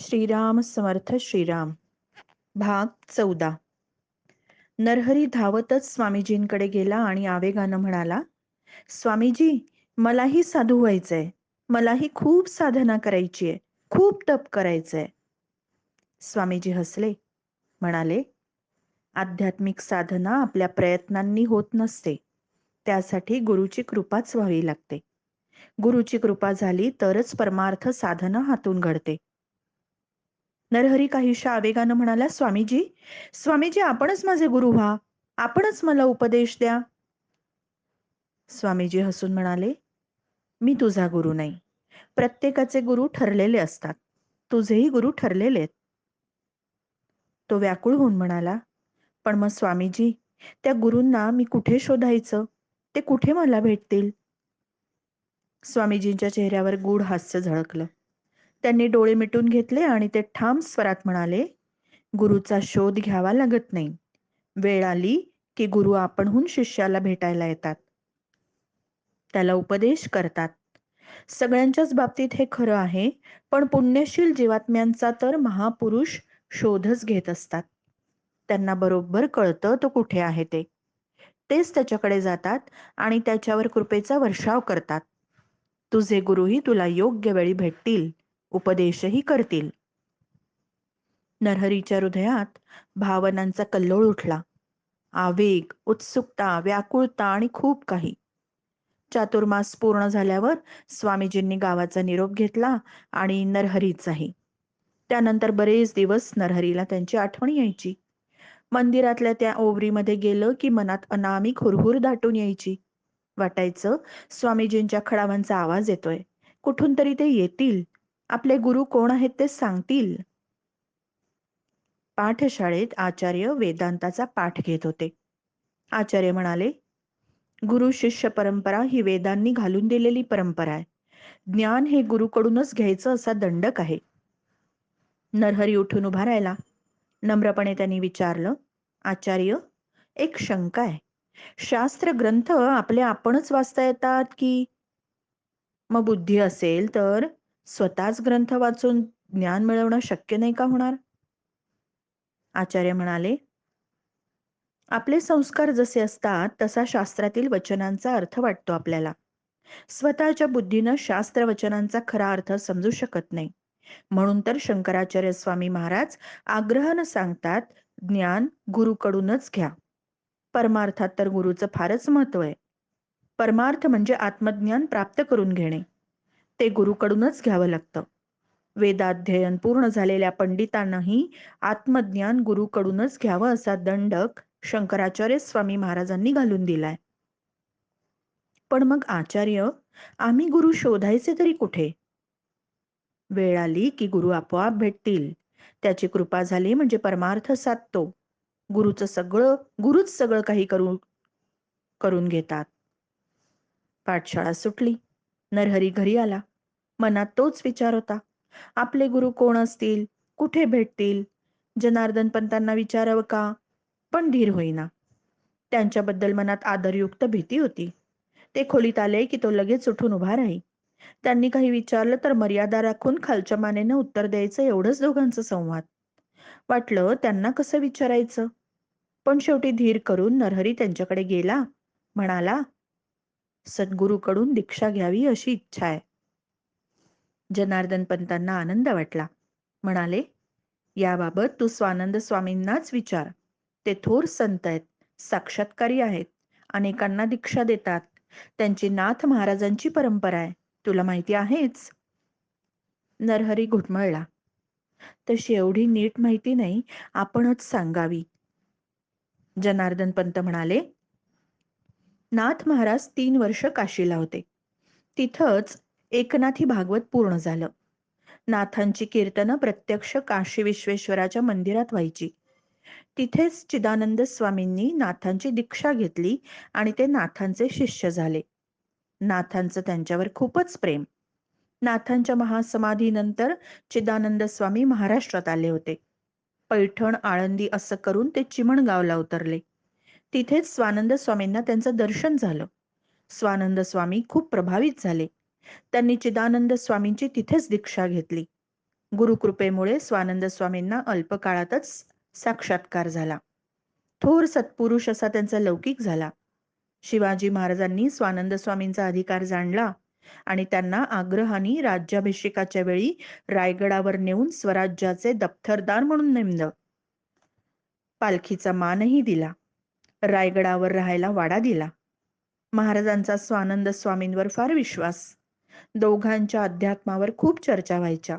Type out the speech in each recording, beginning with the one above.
श्रीराम समर्थ श्रीराम. भाग 14. नरहरी धावतच स्वामीजींकडे गेला आणि आवेगानं म्हणाला, स्वामीजी, मलाही साधू व्हायचंय. मलाही खूप साधना करायची आहे, खूप तप करायचंय. स्वामीजी हसले, म्हणाले, आध्यात्मिक साधना आपल्या प्रयत्नांनी होत नसते. त्यासाठी गुरुची कृपाच व्हावी लागते. गुरुची कृपा झाली तरच परमार्थ साधना हातून घडते. नरहरी काहीशा आवेगानं म्हणाला, स्वामीजी, स्वामीजी, आपणच माझे गुरु व्हा. आपणच मला उपदेश द्या. स्वामीजी हसून म्हणाले, मी तुझा गुरु नाही. प्रत्येकाचे गुरु ठरलेले असतात. तुझेही गुरु ठरलेले आहेत. तो व्याकुळ होऊन म्हणाला, पण मग स्वामीजी, त्या गुरूंना मी कुठे शोधायचं? ते कुठे मला भेटतील? स्वामीजींच्या चेहऱ्यावर गूढ हास्य झळकलं. त्यांनी डोळे मिटून घेतले आणि ते ठाम स्वरात म्हणाले, गुरुचा शोध घ्यावा लागत नाही. वेळ आली की गुरु आपणहून शिष्याला भेटायला येतात. त्याला उपदेश करतात. सगळ्यांच्याच बाबतीत हे खरं आहे, पण पुण्यशील जीवात्म्यांचा तर महापुरुष शोधच घेत असतात. त्यांना बरोबर कळतं तो कुठे आहे ते. तेच त्याच्याकडे जातात आणि त्याच्यावर कृपेचा वर्षाव करतात. तुझे गुरुही तुला योग्य वेळी भेटतील, उपदेशही करतील. नरहरीच्या हृदयात भावनांचा कल्लोळ उठला. आवेग, उत्सुकता, व्याकुळता आणि खूप काही. चातुर्मास पूर्ण झाल्यावर स्वामीजींनी गावाचा निरोप घेतला आणि नरहरीचाही. त्यानंतर बरेच दिवस नरहरीला त्यांची आठवण यायची. मंदिरातल्या त्या ओवरीमध्ये गेलं की मनात अनामिक हुरहुर दाटून यायची. वाटायचं स्वामीजींच्या खडावांचा आवाज येतोय. कुठून तरी ते येतील. आपले गुरु कोण आहेत ते सांगतील. पाठशाळेत आचार्य वेदांताचा पाठ घेत होते. आचार्य म्हणाले, गुरु शिष्य परंपरा ही वेदांनी घालून दिलेली परंपरा आहे. ज्ञान हे गुरुकडूनच घ्यायचं असा दंडक आहे. नरहरी उठून उभा राहिला. नम्रपणे त्यांनी विचारलं, आचार्य, एक शंका आहे. शास्त्र ग्रंथ आपले आपणच वाचता येतात की मग बुद्धी असेल तर स्वतःच ग्रंथ वाचून ज्ञान मिळवणं शक्य नाही का होणार? आचार्य म्हणाले, आपले संस्कार जसे असतात तसा शास्त्रातील वचनांचा अर्थ वाटतो आपल्याला. स्वतःच्या बुद्धीनं शास्त्र वचनांचा खरा अर्थ समजू शकत नाही. म्हणून तर शंकराचार्य स्वामी महाराज आग्रहानं सांगतात, ज्ञान गुरुकडूनच घ्या. परमार्थात तर गुरुचं फारच महत्व आहे. परमार्थ म्हणजे आत्मज्ञान प्राप्त करून घेणे. ते गुरुकडूनच घ्यावं लागतं. वेदाध्ययन पूर्ण झालेल्या पंडितांनाही आत्मज्ञान गुरुकडूनच घ्यावं असा दंडक शंकराचार्य स्वामी महाराजांनी घालून दिलाय. पण मग आचार्य, आम्ही गुरु शोधायचे तरी कुठे? वेळ आली की गुरु आपोआप भेटतील. त्याची कृपा झाली म्हणजे परमार्थ साधतो. गुरुच सगळं काही करून घेतात. पाठशाळा सुटली. नरहरी घरी आला. मनात तोच विचार होता. आपले गुरु कोण असतील? कुठे भेटतील? जनार्दन पंतांना विचारावं का? पण धीर होईना. त्यांच्याबद्दल मनात आदरयुक्त भीती होती. ते खोलीत आले की तो लगेच उठून उभा राही. त्यांनी काही विचारलं तर मर्यादा राखून खालच्या मानेनं उत्तर द्यायचं, एवढंच दोघांचं संवाद. वाटलं त्यांना कसं विचारायचं. पण शेवटी धीर करून नरहरी त्यांच्याकडे गेला. म्हणाला, सद्गुरूकडून दीक्षा घ्यावी अशी इच्छा आहे. जनार्दन पंतांना आनंद वाटला. म्हणाले, याबाबत तू स्वानंद स्वामींनाच विचार. ते थोर संत आहेत, साक्षात्कारी आहेत, अनेकांना दीक्षा देतात. त्यांची नाथ महाराजांची परंपरा आहे, तुला माहिती आहेच. नरहरी घुटमळला. तशी एवढी नीट माहिती नाही, आपणच सांगावी. जनार्दन पंत म्हणाले, नाथ महाराज 3 वर्ष काशीला होते. तिथंच एकनाथी भागवत पूर्ण झालं. नाथांची कीर्तनं प्रत्यक्ष काशी विश्वेश्वराच्या मंदिरात व्हायची. तिथेच चिदानंद स्वामींनी नाथांची दीक्षा घेतली आणि ते नाथांचे शिष्य झाले. नाथांचं त्यांच्यावर खूपच प्रेम. नाथांच्या महासमाधीनंतर चिदानंद स्वामी महाराष्ट्रात आले होते. पैठण, आळंदी असं करून ते चिमणगावला उतरले. तिथेच स्वानंद स्वामींना त्यांचं दर्शन झालं. स्वानंद स्वामी खूप प्रभावित झाले. त्यांनी चिदानंद स्वामींची तिथेच दीक्षा घेतली. गुरुकृपेमुळे स्वानंद स्वामींना अल्पकाळातच साक्षात्कार झाला. थोर सत्पुरुष असा त्यांचा लौकिक झाला. शिवाजी महाराजांनी स्वानंद स्वामींचा अधिकार जाणला आणि त्यांना आग्रहाने राज्याभिषेकाच्या वेळी रायगडावर नेऊन स्वराज्याचे दप्तरदार म्हणून नेमलं. पालखीचा मानही दिला. रायगडावर राहायला वाडा दिला. महाराजांचा स्वानंद स्वामींवर फार विश्वास. दोघांच्या अध्यात्मावर खूप चर्चा व्हायच्या.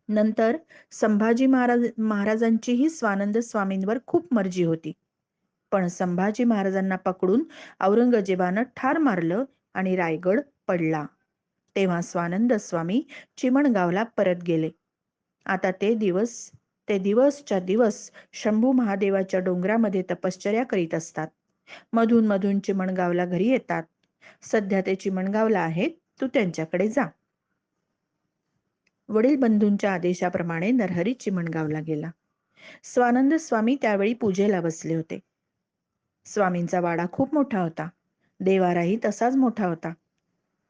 नंतर संभाजी महाराजांचीही स्वानंद स्वामींवर खूप मर्जी होती. पण संभाजी महाराजांना पकडून औरंगजेबानं ठार मारलं आणि रायगड पडला. तेव्हा स्वानंद स्वामी चिमणगावला परत गेले. आता ते दिवसच्या दिवस शंभू महादेवाच्या डोंगरामध्ये तपश्चर्या करीत असतात. मधून मधून चिमणगावला घरी येतात. सध्या ते चिमणगावला आहेत, तू त्यांच्याकडे जा. वडील बंधूंच्या आदेशाप्रमाणे नरहरी चिमणगावला गेला. स्वानंद स्वामी त्यावेळी पूजेला बसले होते. स्वामींचा वाडा खूप मोठा होता. देवाराही तसाच मोठा होता.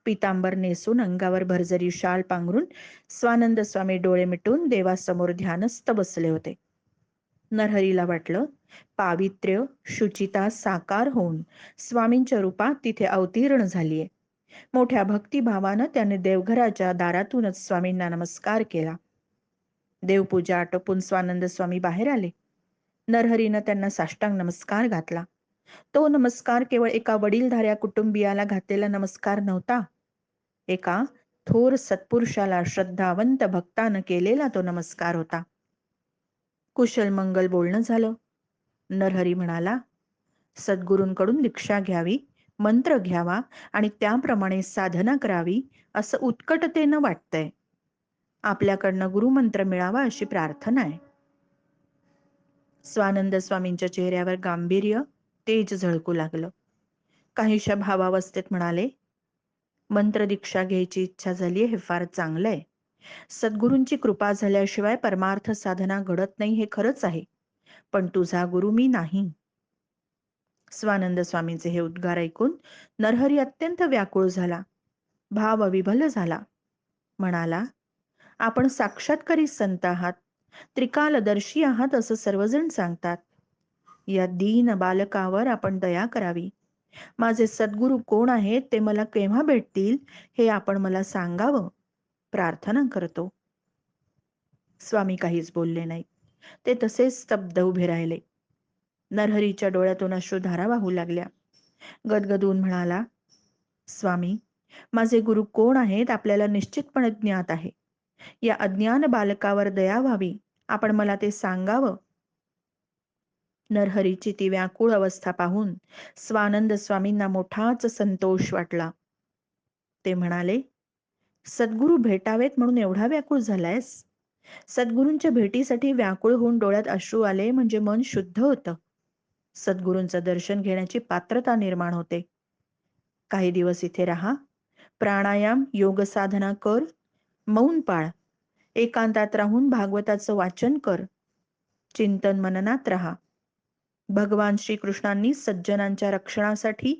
पितांबर नेसून अंगावर भरजरी शाल पांघरून स्वानंद स्वामी डोळे मिटून देवासमोर ध्यानस्थ बसले होते. नरहरीला वाटलं, पावित्र्य शुचिता साकार होऊन स्वामींच्या रूपात तिथे अवतीर्ण झालीये. मोठ्या भक्तिभावानं त्याने देवघराच्या दारातूनच स्वामींना नमस्कार केला. देवपूजा आटोपून स्वानंद स्वामी बाहेर आले. नरहरीनं त्यांना साष्टांग नमस्कार घातला. तो नमस्कार केवळ एका वडीलधाऱ्या कुटुंबियाला घातलेला नमस्कार नव्हता. एका थोर सत्पुरुषाला श्रद्धावंत भक्तानं केलेला तो नमस्कार होता. कुशल मंगल बोलणं झालं. नरहरी म्हणाला, सद्गुरूंकडून दीक्षा घ्यावी, मंत्र घ्यावा आणि त्याप्रमाणे साधना करावी असं उत्कटतेनं वाटतंय. आपल्याकडनं गुरुमंत्र मिळावा अशी प्रार्थना आहे. स्वानंद स्वामींच्या चेहऱ्यावर गांभीर्य, तेज झळकू लागलं. काहीशा भावावस्थेत म्हणाले, मंत्र दीक्षा घ्यायची इच्छा झालीये हे फार चांगलंय. सद्गुरूंची कृपा झाल्याशिवाय परमार्थ साधना घडत नाही हे खरंच आहे. पण तुझा गुरु मी नाही. स्वानंद स्वामींचे हे उद्गार ऐकून नरहरी अत्यंत व्याकुळ झाला, भावविभल झाला. म्हणाला, आपण साक्षात्कारी संत आहात, त्रिकालदर्शी आहात असं सर्वजण सांगतात. या दीन बालकावर आपण दया करावी. माझे सद्गुरू कोण आहेत ते मला केव्हा भेटतील हे आपण मला सांगावं. प्रार्थना करतो. स्वामी काहीच बोलले नाहीत. ते तसेच स्तब्ध उभे राहिले. नरहरीच्या डोळ्यातून अश्रुधारा वाहू लागल्या. गदगदून म्हणाला, स्वामी, माझे गुरु कोण आहेत आपल्याला निश्चितपणे ज्ञात आहे. या अज्ञान बालकावर दया व्हावी, आपण मला ते सांगावं. नरहरीची ती व्याकुळ अवस्था पाहून स्वानंद स्वामींना मोठाच संतोष वाटला. ते म्हणाले, सद्गुरू भेटावेत म्हणून एवढा व्याकुळ झालायस? सद्गुरूंच्या भेटीसाठी व्याकुळ होऊन डोळ्यात अश्रू आले म्हणजे मन शुद्ध होतं. सद्गुरूंचं दर्शन घेण्याची पात्रता निर्माण होते. काही दिवस इथे राहा. प्राणायाम, योग साधना कर, मौन पाळ, एकांतात राहून भागवताचं वाचन कर, चिंतन मननात राहा. भगवान श्रीकृष्णांनी सज्जनांच्या रक्षणासाठी,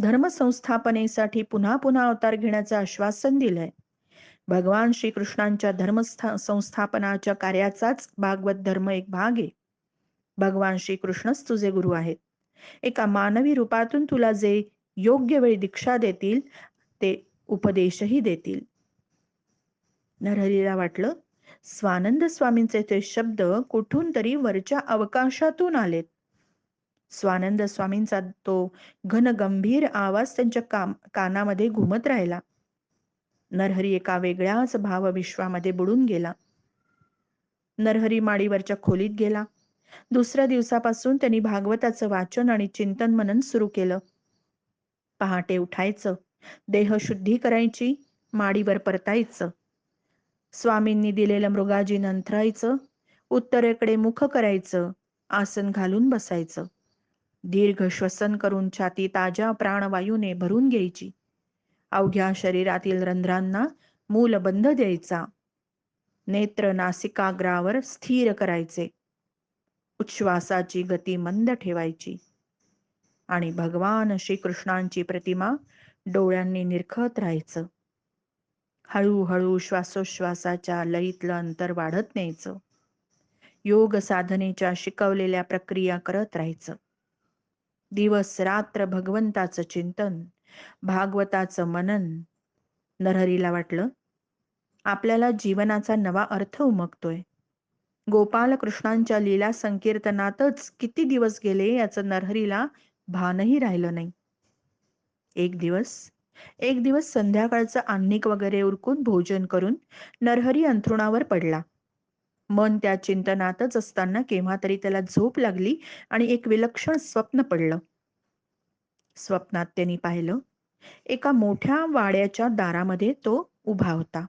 धर्मसंस्थापनेसाठी पुन्हा पुन्हा अवतार घेण्याचं आश्वासन दिलंय. भगवान श्रीकृष्णांच्या संस्थापनाच्या कार्याचाच भागवत धर्म एक भाग आहे. भगवान श्रीकृष्णच तुझे गुरु आहेत. एका मानवी रूपातून तुला जे योग्य वेळी दीक्षा देतील ते उपदेशही देतील. नरहरीला वाटलं, स्वानंद स्वामींचे ते शब्द कुठून तरी वरच्या अवकाशातून आलेत. स्वानंद स्वामींचा तो घनगंभीर आवाज त्यांच्या कानामध्ये घुमत राहिला. नरहरी एका वेगळ्याच भावविश्वामध्ये बुडून गेला. नरहरी माडीवरच्या खोलीत गेला. दुसऱ्या दिवसापासून त्यांनी भागवताचं वाचन आणि चिंतन मनन सुरू केलं. पहाटे उठायचं, देहशुद्धी करायची, माडीवर परतायचं. स्वामींनी दिलेलं मृगाजीन अंथरायचं, उत्तरेकडे मुख करायचं, आसन घालून बसायचं. दीर्घ श्वसन करून छाती ताज्या प्राणवायूने भरून घ्यायची. अवघ्या शरीरातील रंध्रांना मूलबंध द्यायचा. नेत्र नासिकाग्रावर स्थिर करायचे. उच्छ्वासाची गती मंद ठेवायची आणि भगवान श्रीकृष्णांची प्रतिमा डोळ्यांनी निरखत राहायचं. हळूहळू श्वासोश्वासाच्या लयीतलं अंतर वाढत न्यायचं. योग साधनेच्या शिकवलेल्या प्रक्रिया करत राहायचं. दिवस रात्र भगवंताचं चिंतन, भागवताचं मनन. नरहरीला वाटलं, आपल्याला जीवनाचा नवा अर्थ उमगतोय. गोपाल कृष्णांच्या लीला संकीर्तनातच किती दिवस गेले याचं नरहरीला भानही राहिलं नाही. एक दिवस संध्याकाळचं आन्निक वगैरे उरकून भोजन करून नरहरी अंथरुणावर पडला. मन त्या चिंतनातच असताना केव्हा तरी त्याला झोप लागली आणि एक विलक्षण स्वप्न पडलं. स्वप्नात त्यांनी पाहिलं, एका मोठ्या वाड्याच्या दारामध्ये तो उभा होता.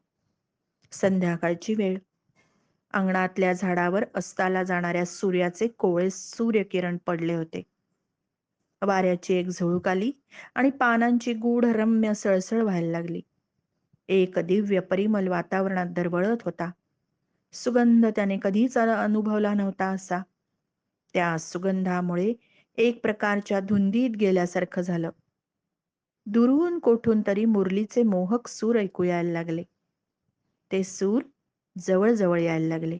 संध्याकाळची वेळ. अंगणातल्या झाडावर अस्ताला जाणाऱ्या सूर्याचे कोवळे सूर्यकिरण पडले होते. वाऱ्याची एक झुळूक आली आणि पानांची गूढ रम्य सळसळ व्हायला लागली. एक दिव्य परिमल वातावरणात दरवळत होता. सुगंध त्याने कधीच अनुभवला नव्हता असा. त्या सुगंधामुळे एक प्रकारच्या धुंदीत गेल्यासारखं झालं. दुरून कोठून तरी मुरलीचे मोहक सूर ऐकू यायला लागले. ते सूर जवळ जवळ यायला लागले.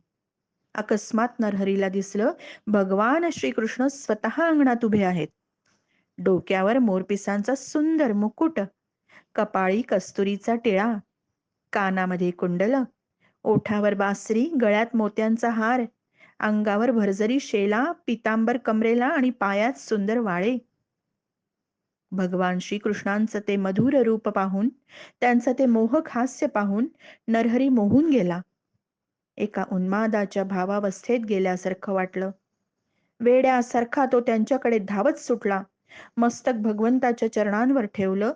अकस्मात नरहरीला दिसलं, भगवान श्रीकृष्ण स्वतः अंगणात उभे आहेत. डोक्यावर मोरपिसांचा सुंदर मुकुट, कपाळी कस्तुरीचा टिळा, कानामध्ये कुंडल, ओठावर बासरी, गळ्यात मोत्यांचा हार, अंगावर भरजरी शेला, पितांबर कमरेला आणि पायात सुंदर वाळे. भगवान श्रीकृष्णांचं ते मधुर रूप पाहून, त्यांचं ते मोहक हास्य पाहून नरहरी मोहून गेला. एका उन्मादाच्या भावावस्थेत गेल्यासारखं वाटलं. वेड्यासारखा तो त्यांच्याकडे धावत सुटला. मस्तक भगवंताच्या चरणांवर ठेवलं.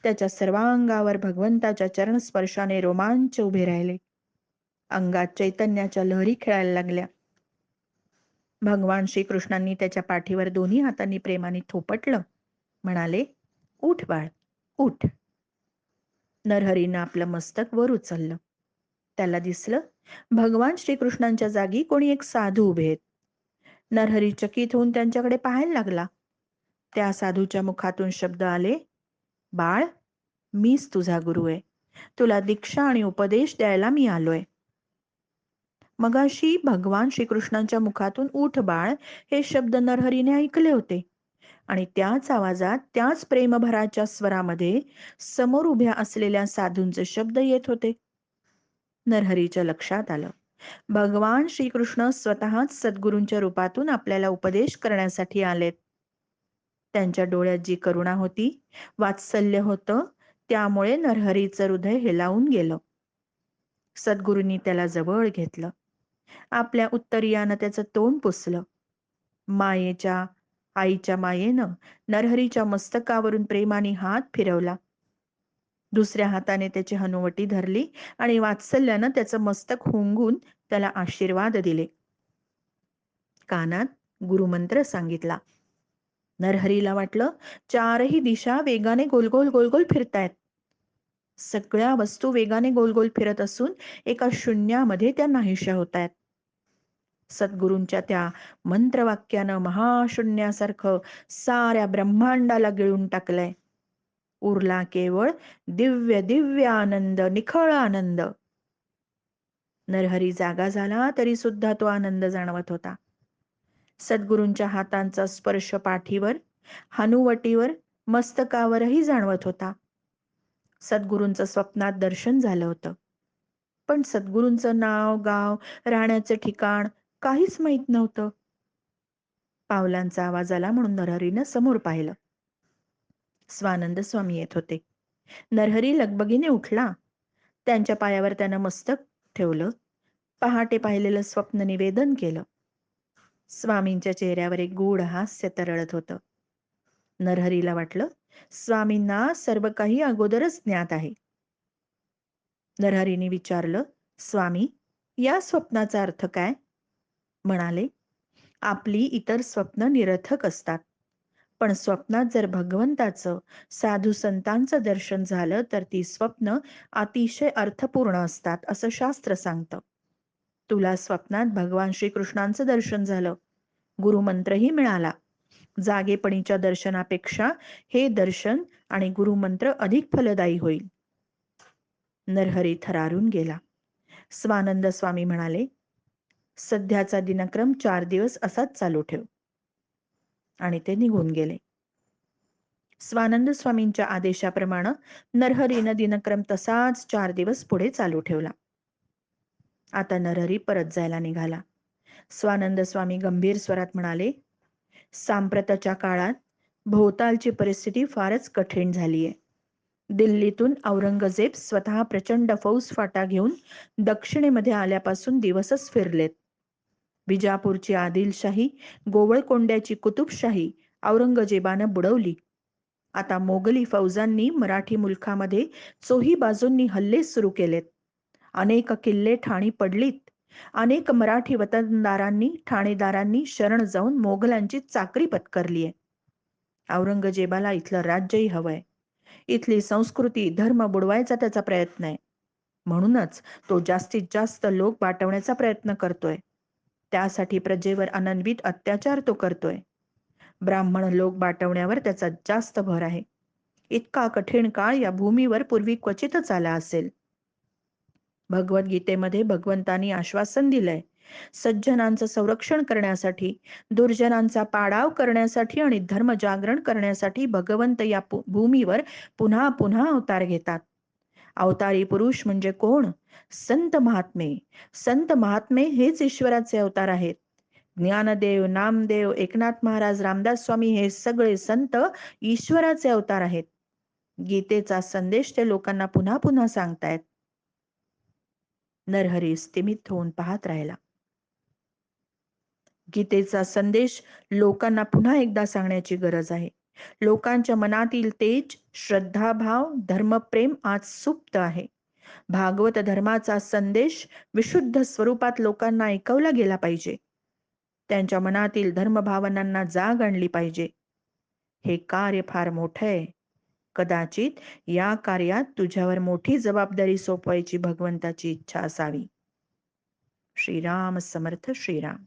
त्याच्या सर्वांगावर भगवंताच्या चरणस्पर्शाने रोमांच उभे राहिले. अंगात चैतन्याच्या लहरी खेळायला लागल्या. भगवान श्रीकृष्णांनी त्याच्या पाठीवर दोन्ही हातांनी प्रेमाने थोपटलं. म्हणाले, उठ बाळ, उठ. नरहरीनं आपलं मस्तक वर उचललं. त्याला दिसलं, भगवान श्रीकृष्णांच्या जागी कोणी एक साधू उभे आहेत. नरहरी चकित होऊन त्यांच्याकडे पाहायला लागला. त्या साधूच्या मुखातून शब्द आले, बाळ, मीच तुझा गुरु आहे. तुला दीक्षा आणि उपदेश द्यायला मी आलोय. मगाशी भगवान श्रीकृष्णांच्या मुखातून उठ बाळ हे शब्द नरहरीने ऐकले होते आणि त्याच आवाजात, त्याच प्रेमभराच्या स्वरामध्ये समोर उभ्या असलेल्या साधूंचे शब्द येत होते. नरहरीच्या लक्षात आलं, भगवान श्रीकृष्ण स्वतःच सद्गुरूंच्या रूपातून आपल्याला उपदेश करण्यासाठी आलेत. त्यांच्या डोळ्यात जी करुणा होती, वात्सल्य होतं, त्यामुळे नरहरीचं हृदय हेलावून गेलं. सद्गुरूंनी त्याला जवळ घेतलं. आपल्या उत्तरीयानं त्याचं तोंड पुसलं. आईच्या मायेनं नरहरीच्या मस्तकावरून प्रेमाने हात फिरवला. दुसऱ्या हाताने त्याची हनुवटी धरली आणि वात्सल्यानं त्याचं मस्तक हुंगून त्याला आशीर्वाद दिले. कानात गुरुमंत्र सांगितला. नरहरीला वाटलं, चारही दिशा वेगाने गोलगोल गोलगोल फिरतायत. सगळ्या वस्तू वेगाने गोलगोल फिरत असून एका शून्यामध्ये त्या नाहीशा होतायत. सद्गुरूंच्या त्या मंत्रवाक्यानं महाशून्यासारखं साऱ्या ब्रह्मांडाला गिळून टाकलंय. उरला केवळ दिव्य दिव्य आनंद, निखळ आनंद. नरहरी जागा झाला तरी सुद्धा तो आनंद जाणवत होता. सद्गुरूंच्या हातांचा स्पर्श पाठीवर, हनुवटीवर, मस्तकावरही जाणवत होता. सद्गुरूंचं स्वप्नात दर्शन झालं होतं. पण सद्गुरूंचं नाव, गाव, राहण्याचं ठिकाण काहीच माहीत नव्हतं. पावलांचा आवाज आला म्हणून नरहरीनं समोर पाहिलं. स्वानंद स्वामी येत होते. नरहरी लगबगीने उठला. त्यांच्या पायावर त्यानं मस्तक ठेवलं. पहाटे पाहिलेलं स्वप्न निवेदन केलं. स्वामींच्या चेहऱ्यावर एक गूढ हास्य तरळत होतं. नरहरीला वाटलं, स्वामींना सर्व काही अगोदरच ज्ञात आहे. नरहरीने विचारलं, स्वामी, या स्वप्नाचा अर्थ काय? म्हणाले, आपली इतर स्वप्न निरर्थक असतात. पण स्वप्नात जर भगवंताचं, साधू संतांचं दर्शन झालं तर ती स्वप्न अतिशय अर्थपूर्ण असतात असं शास्त्र सांगतं. तुला स्वप्नात भगवान श्रीकृष्णांचं दर्शन झालं. गुरुमंत्रही मिळाला. जागेपणीच्या दर्शनापेक्षा हे दर्शन आणि गुरुमंत्र अधिक फलदायी होईल. नरहरी थरारून गेला. स्वानंद स्वामी म्हणाले, सध्याचा दिनक्रम 4 दिवस असाच चालू ठेव. आणि ते निघून गेले. स्वानंद स्वामींच्या आदेशाप्रमाणे नरहरीनं दिनक्रम तसाच 4 दिवस पुढे चालू ठेवला. आता नरहरी परत जायला निघाला. स्वानंद स्वामी गंभीर स्वरात म्हणाले, सांप्रताच्या काळात भोवतालची परिस्थिती फारच कठीण झालीये. दिल्लीतून औरंगजेब स्वतः प्रचंड फौजफाटा घेऊन दक्षिणेमध्ये आल्यापासून दिवसच फिरलेत. विजापूरची आदिलशाही, गोवळकोंड्याची कुतुबशाही औरंगजेबानं बुडवली. आता मोगली फौजांनी मराठी मुलखामध्ये चोही बाजूंनी हल्ले सुरू केलेत. अनेक किल्ले ठाणी पडलीत. अनेक मराठी वतनदारांनी ठाणेदारांनी शरण जाऊन मोगलांची चाकरी पत्करलीय. औरंगजेबाला इथलं राज्यही हवंय. इथली संस्कृती धर्म बुडवायचा त्याचा प्रयत्न आहे. म्हणूनच तो जास्तीत जास्त लोक वाटवण्याचा प्रयत्न करतोय. त्यासाठी प्रजेवर अनन्वित अत्याचार तो करतोय. ब्राह्मण लोक बाटवण्यावर त्याचा जास्त भर आहे. इतका कठीण काळ या भूमीवर पूर्वी क्वचितच आला असेल. भगवद्गीतेमध्ये भगवंतांनी आश्वासन दिलंय, सज्जनांचं संरक्षण करण्यासाठी, दुर्जनांचा पाडाव करण्यासाठी आणि धर्म जागरण करण्यासाठी भगवंत या भूमीवर पुन्हा पुन्हा अवतार घेतात. अवतारी पुरुष म्हणजे कोण? संत महात्मे. संत महात्मे हेच ईश्वराचे अवतार आहेत. ज्ञानदेव, नामदेव, एकनाथ महाराज, रामदास स्वामी हे सगळे संत ईश्वराचे अवतार आहेत. गीतेचा संदेश ते लोकांना पुन्हा पुन्हा सांगतायत. नरहरी स्तिमित होऊन पाहत राहिला. गीतेचा संदेश लोकांना पुन्हा एकदा सांगण्याची गरज आहे. लोकांच्या मनातील तेज, श्रद्धाभाव, धर्मप्रेम आज सुप्त आहे. भागवत धर्माचा संदेश विशुद्ध स्वरूपात लोकांना ऐकवला गेला पाहिजे. त्यांच्या मनातील धर्मभावनांना जाग आणली पाहिजे. हे कार्य फार मोठं आहे. कदाचित या कार्यात तुझ्यावर मोठी जबाबदारी सोपवायची भगवंताची इच्छा असावी. श्रीराम समर्थ श्रीराम.